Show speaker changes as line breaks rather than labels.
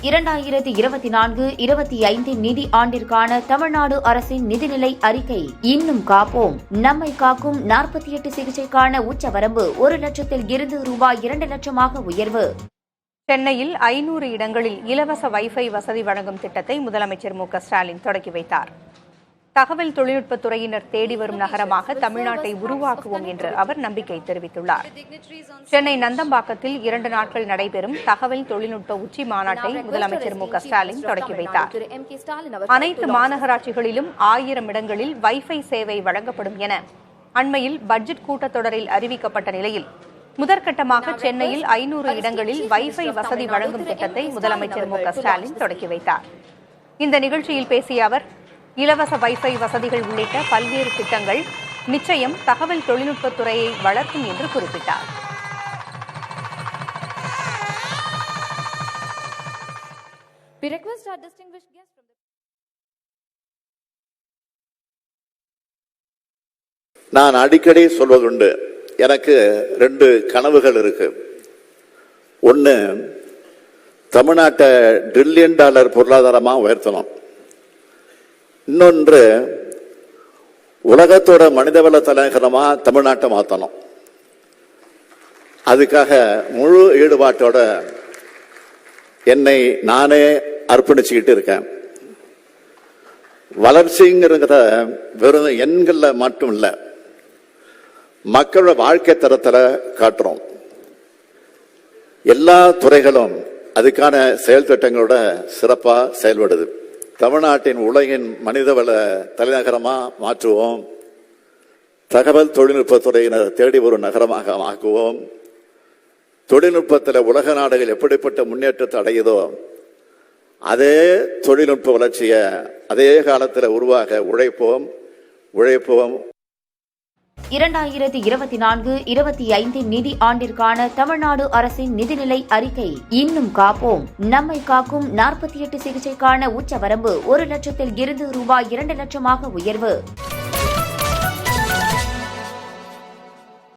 2024-25 நிதி ஆண்டிற்கான தமிழ்நாடு அரசின் நிதிநிலை அறிக்கை. இன்னும் காப்போம் நம்மை காக்கும் 48 சிகிச்சைக்கான உச்சவரம்பு 1 லட்சத்தில் இருந்து ரூபாய் 2 லட்சமாக உயர்வு.
சென்னையில் 500 இடங்களில் இலவச வைஃபை வசதி வழங்கும் திட்டத்தை முதலமைச்சர் மு.க.ஸ்டாலின் தொடங்கி வைத்தார். தகவல் தொழில்நுட்பத்துறையினர் தேடி வரும் நகரமாக தமிழ்நாட்டை உருவாக்குவோம் என்று அவர் நம்பிக்கை தெரிவித்துள்ளார். சென்னை நந்தம்பாக்கத்தில் 2 நாட்கள் நடைபெறும் தகவல் தொழில்நுட்ப உச்சி மாநாட்டை முதலமைச்சர் மு.க.ஸ்டாலின் தொடங்கி வைத்தார். அனைத்து மாநகராட்சிகளிலும் 1000 இடங்களில் வைஃபை சேவை வழங்கப்படும் என அண்மையில் பட்ஜெட் கூட்டத்தொடரில் அறிவிக்கப்பட்ட நிலையில் முதற்கட்டமாக சென்னையில் 500 இடங்களில் வைஃபை வசதி வழங்கும் திட்டத்தை முதலமைச்சர் மு.க.ஸ்டாலின் தொடங்கி வைத்தார். இந்த நிகழ்ச்சியில் பேசிய அவர், இலவச வைஃபை வசதிகள் உள்ளிட்ட பல்வேறு திட்டங்கள் நிச்சயம் தகவல் தொழில்நுட்பத்துறையை வளர்க்கும் என்று குறிப்பிட்டார்.
நான் அடிக்கடி சொல்வதுண்டு, எனக்கு 2 கனவுகள் இருக்கு. ஒன்று, தமிழ்நாட்டை $1 டிரில்லியன் பொருளாதாரமாக உயர்த்தணும். இன்னொன்று, உலகத்தோட மனிதவள தலைநகரமா தமிழ்நாட்டை மாற்றணும். அதுக்காக முழு ஈடுபாட்டோட என்னை நானே அர்ப்பணிச்சுக்கிட்டு இருக்கேன். வளர்ச்சிங்கிறத வெறும் எண்கள்ல மட்டும் இல்லை, மக்களோட வாழ்க்கை தரத்தில் காட்டுறோம். எல்லா துறைகளும் அதுக்கான செயல் திட்டங்களோட சிறப்பாக செயல்படுது. தமிழ்நாட்டின் உலகின் மனிதவள தலைநகரமா மாற்றுவோம். தகவல் தொழில்நுட்பத்துறையினர் தேடி வரும் நகரமாக ஆக்குவோம். தொழில்நுட்பத்தில் உலக நாடுகள் எப்படிப்பட்ட முன்னேற்றத்தை அடையுதோ அதே தொழில்நுட்ப வளர்ச்சியை அதே காலத்தில் உருவாக உழைப்போம்.
2024-25 நிதி ஆண்டிற்கான தமிழ்நாடு அரசின் நிதிநிலை அறிக்கை. இன்னும் காப்போம் நம்மை காக்கும் 48 சிகிச்சைக்கான உச்சவரம்பு 1 லட்சத்தில் இருந்து ரூபாய் 2 லட்சமாக உயர்வு.